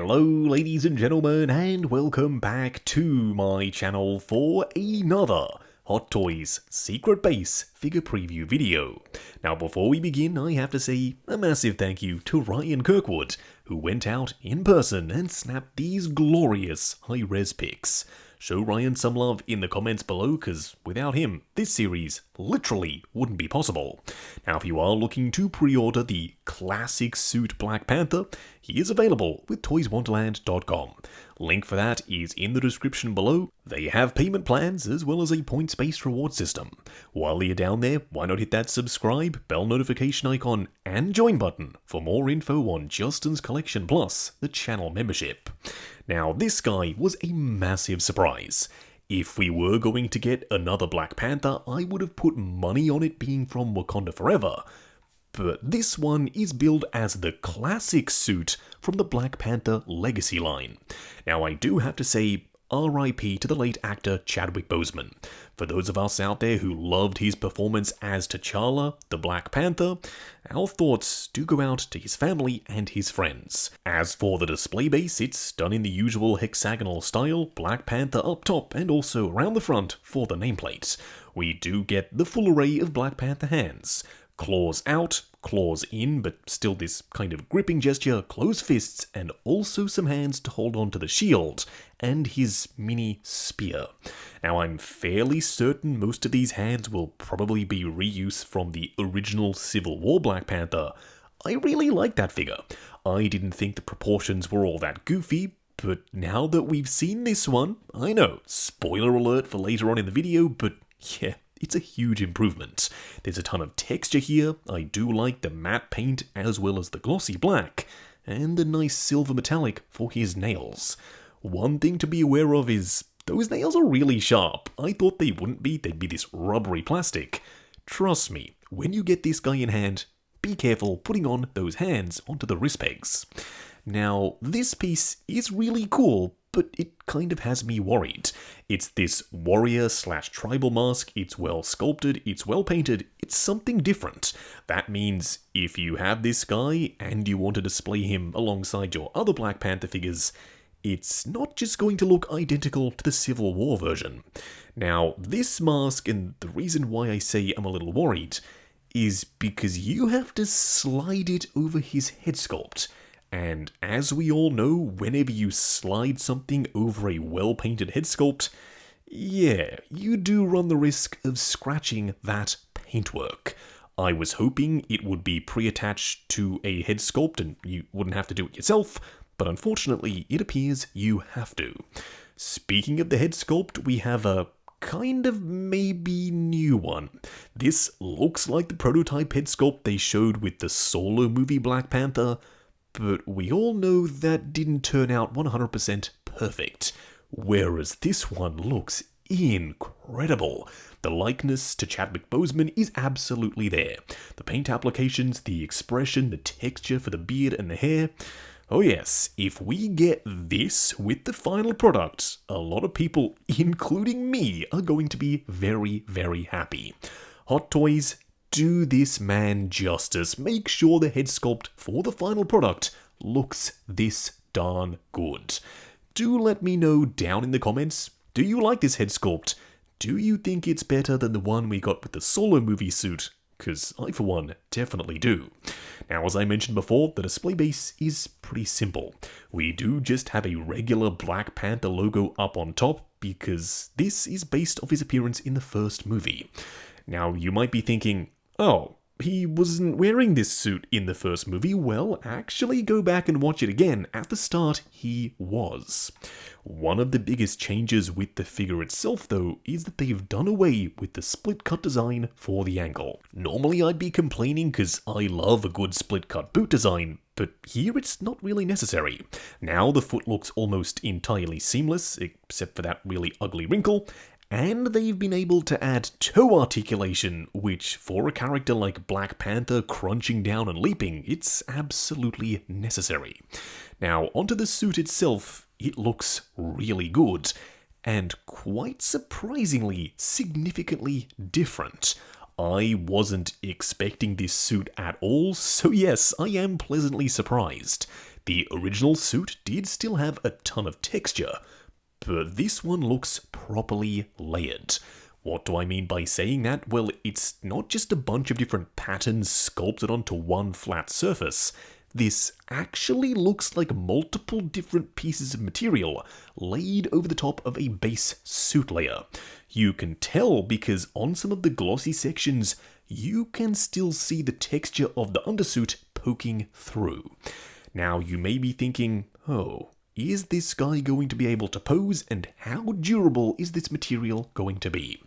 Hello ladies and gentlemen, and welcome back to my channel for another Hot Toys Secret Base figure preview video. Now before we begin, I have to say a massive thank you to Ryan Kirkwood, who went out in person and snapped these glorious high-res pics. Show Ryan some love in the comments below, because without him, this series literally wouldn't be possible. Now if you are looking to pre-order the classic suit Black Panther, he is available with toyswonderland.com. Link for that is in the description below. They have payment plans as well as a points-based reward system. While you're down there, why not hit that subscribe, bell notification icon, and join button for more info on Justin's collection plus the channel membership. Now this guy was a massive surprise. If we were going to get another Black Panther, I would have put money on it being from Wakanda Forever. But this one is billed as the classic suit from the Black Panther Legacy line. Now I do have to say, RIP to the late actor Chadwick Boseman. For those of us out there who loved his performance as T'Challa, the Black Panther, our thoughts do go out to his family and his friends. As for the display base, it's done in the usual hexagonal style, Black Panther up top and also around the front for the nameplate. We do get the full array of Black Panther hands. Claws out, claws in, but still this kind of gripping gesture, closed fists, and also some hands to hold on to the shield, and his mini spear. Now I'm fairly certain most of these hands will probably be reuse from the original Civil War Black Panther. I really like that figure. I didn't think the proportions were all that goofy, but now that we've seen this one, I know, spoiler alert for later on in the video, but yeah, it's a huge improvement. There's a ton of texture here. I do like the matte paint as well as the glossy black, and the nice silver metallic for his nails. One thing to be aware of is those nails are really sharp. I thought they wouldn't be, they'd be this rubbery plastic. Trust me, when you get this guy in hand, be careful putting on those hands onto the wrist pegs. Now, this piece is really cool, but it kind of has me worried. It's this warrior/tribal mask, it's well sculpted, it's well painted, it's something different. That means if you have this guy and you want to display him alongside your other Black Panther figures, it's not just going to look identical to the Civil War version. Now, this mask, and the reason why I say I'm a little worried, is because you have to slide it over his head sculpt. And as we all know, whenever you slide something over a well-painted head sculpt, yeah, you do run the risk of scratching that paintwork. I was hoping it would be pre-attached to a head sculpt and you wouldn't have to do it yourself, but unfortunately it appears you have to. Speaking of the head sculpt, we have a kind of maybe new one. This looks like the prototype head sculpt they showed with the solo movie Black Panther, but we all know that didn't turn out 100% perfect, whereas this one looks incredible. The likeness to Chadwick Boseman is absolutely there. The paint applications, the expression, the texture for the beard and the hair. Oh yes, if we get this with the final product, a lot of people, including me, are going to be very, very happy. Hot Toys, do this man justice. Make sure the head sculpt for the final product looks this darn good. Do let me know down in the comments, do you like this head sculpt? Do you think it's better than the one we got with the solo movie suit? Because I, for one, definitely do. Now, as I mentioned before, the display base is pretty simple. We do just have a regular Black Panther logo up on top, because this is based off his appearance in the first movie. Now, you might be thinking, oh, he wasn't wearing this suit in the first movie. Well, actually go back and watch it again. At the start, he was. One of the biggest changes with the figure itself, though, is that they've done away with the split-cut design for the ankle. Normally I'd be complaining because I love a good split-cut boot design, but here it's not really necessary. Now the foot looks almost entirely seamless, except for that really ugly wrinkle, and they've been able to add toe articulation, which for a character like Black Panther crunching down and leaping, it's absolutely necessary. Now, onto the suit itself, it looks really good, and quite surprisingly, significantly different. I wasn't expecting this suit at all, so yes, I am pleasantly surprised. The original suit did still have a ton of texture, but this one looks properly layered. What do I mean by saying that? Well, it's not just a bunch of different patterns sculpted onto one flat surface. This actually looks like multiple different pieces of material laid over the top of a base suit layer. You can tell because on some of the glossy sections, you can still see the texture of the undersuit poking through. Now, you may be thinking, oh, is this guy going to be able to pose, and how durable is this material going to be?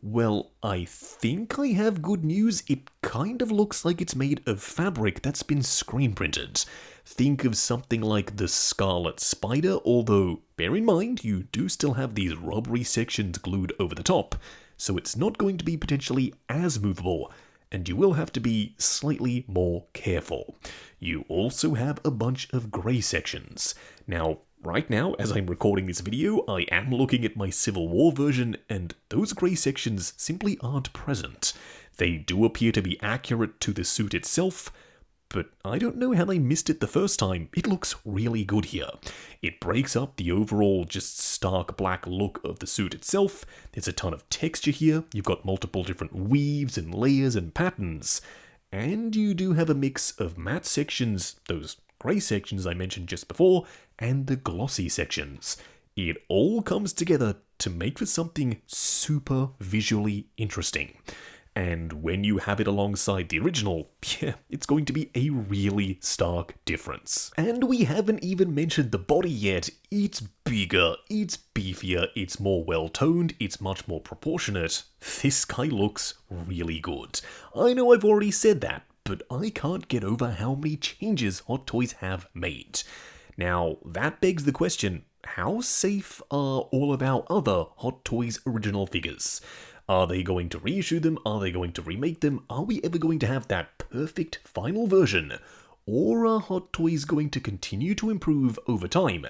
Well, I think I have good news. It kind of looks like it's made of fabric that's been screen printed. Think of something like the Scarlet Spider, although bear in mind you do still have these rubbery sections glued over the top, so it's not going to be potentially as movable, and you will have to be slightly more careful. You also have a bunch of grey sections. Now, right now, as I'm recording this video, I am looking at my Civil War version, and those grey sections simply aren't present. They do appear to be accurate to the suit itself, but I don't know how they missed it the first time. It looks really good here. It breaks up the overall just stark black look of the suit itself. There's a ton of texture here. You've got multiple different weaves and layers and patterns. And you do have a mix of matte sections, those grey sections I mentioned just before, and the glossy sections. It all comes together to make for something super visually interesting. And when you have it alongside the original, yeah, it's going to be a really stark difference. And we haven't even mentioned the body yet. It's bigger, it's beefier, it's more well-toned, it's much more proportionate. This guy looks really good. I know I've already said that, but I can't get over how many changes Hot Toys have made. Now, that begs the question, how safe are all of our other Hot Toys original figures? Are they going to reissue them? Are they going to remake them? Are we ever going to have that perfect final version? Or are Hot Toys going to continue to improve over time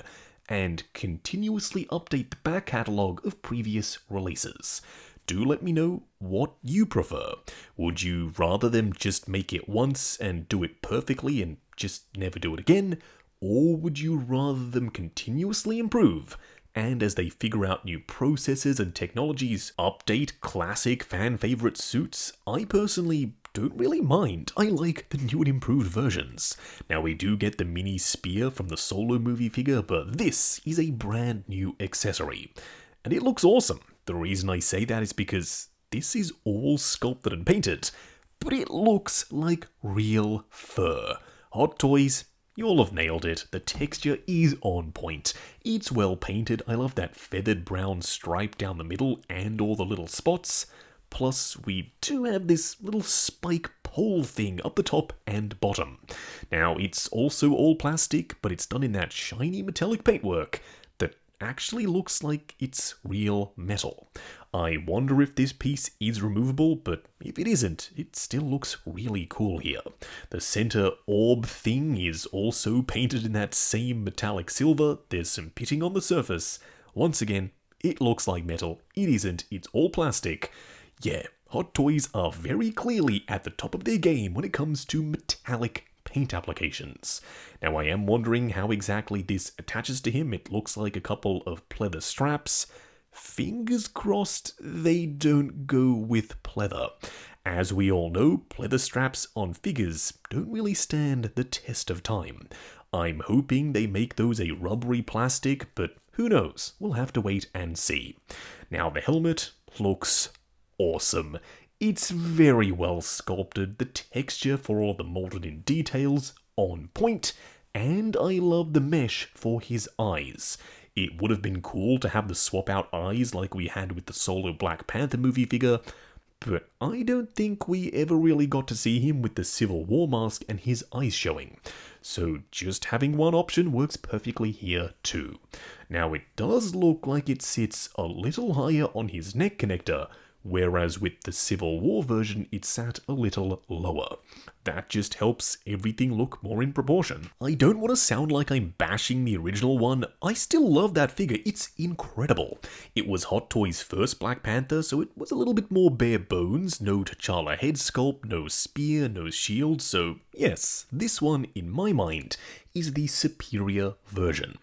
and continuously update the back catalogue of previous releases? Do let me know what you prefer. Would you rather them just make it once and do it perfectly and just never do it again? Or would you rather them continuously improve and as they figure out new processes and technologies, update classic fan-favorite suits? I personally don't really mind. I like the new and improved versions. Now, we do get the mini spear from the Solo movie figure, but this is a brand new accessory. And it looks awesome. The reason I say that is because this is all sculpted and painted, but it looks like real fur. Hot Toys, you all have nailed it. The texture is on point. It's well painted. I love that feathered brown stripe down the middle and all the little spots. Plus, we do have this little spike pole thing up the top and bottom. Now, it's also all plastic, but it's done in that shiny metallic paintwork that actually looks like it's real metal. I wonder if this piece is removable, but if it isn't, it still looks really cool here. The center orb thing is also painted in that same metallic silver. There's some pitting on the surface. Once again, it looks like metal. It isn't. It's all plastic. Yeah, Hot Toys are very clearly at the top of their game when it comes to metallic paint applications. Now, I am wondering how exactly this attaches to him. It looks like a couple of pleather straps. Fingers crossed they don't go with pleather. As we all know, pleather straps on figures don't really stand the test of time. I'm hoping they make those a rubbery plastic, but who knows? We'll have to wait and see. Now, the helmet looks awesome. It's very well sculpted, the texture for all the molded in details on point, and I love the mesh for his eyes. It would have been cool to have the swap out eyes like we had with the Solo Black Panther movie figure, but I don't think we ever really got to see him with the Civil War mask and his eyes showing. So just having one option works perfectly here too. Now, it does look like it sits a little higher on his neck connector, whereas with the Civil War version it sat a little lower. That just helps everything look more in proportion. I don't want to sound like I'm bashing the original one, I still love that figure, it's incredible. It was Hot Toys' first Black Panther, so it was a little bit more bare bones, no T'Challa head sculpt, no spear, no shield, so yes, this one, in my mind, is the superior version.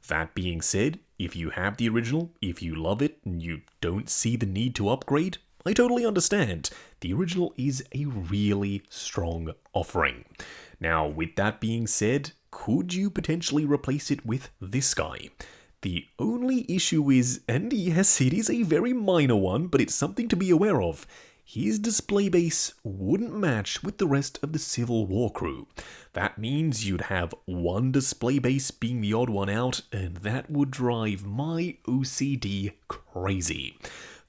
That being said, if you have the original, if you love it, and you don't see the need to upgrade, I totally understand. The original is a really strong offering. Now, with that being said, could you potentially replace it with this guy? The only issue is, and yes, it is a very minor one, but it's something to be aware of, his display base wouldn't match with the rest of the Civil War crew. That means you'd have one display base being the odd one out, and that would drive my OCD crazy.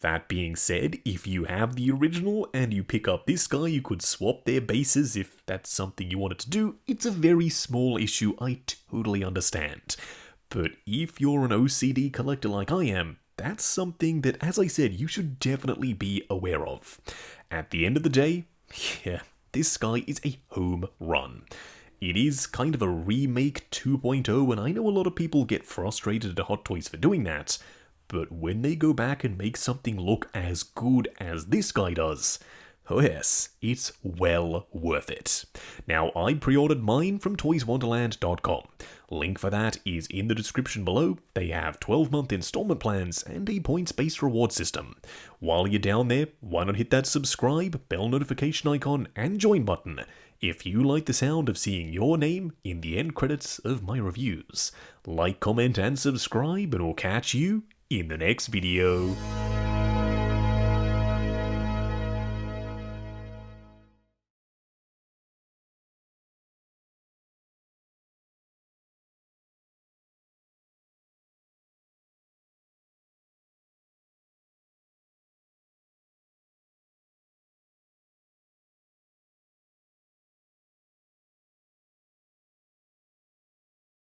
That being said, if you have the original and you pick up this guy, you could swap their bases if that's something you wanted to do. It's a very small issue, I totally understand. But if you're an OCD collector like I am, that's something that, as I said, you should definitely be aware of. At the end of the day, yeah, this guy is a home run. It is kind of a remake 2.0, and I know a lot of people get frustrated at Hot Toys for doing that, but when they go back and make something look as good as this guy does, oh yes, it's well worth it. Now, I pre-ordered mine from toyswonderland.com. Link for that is in the description below. They have 12-month installment plans and a points-based reward system. While you're down there, why not hit that subscribe, bell notification icon, and join button if you like the sound of seeing your name in the end credits of my reviews. Like, comment, and subscribe, and I'll catch you in the next video.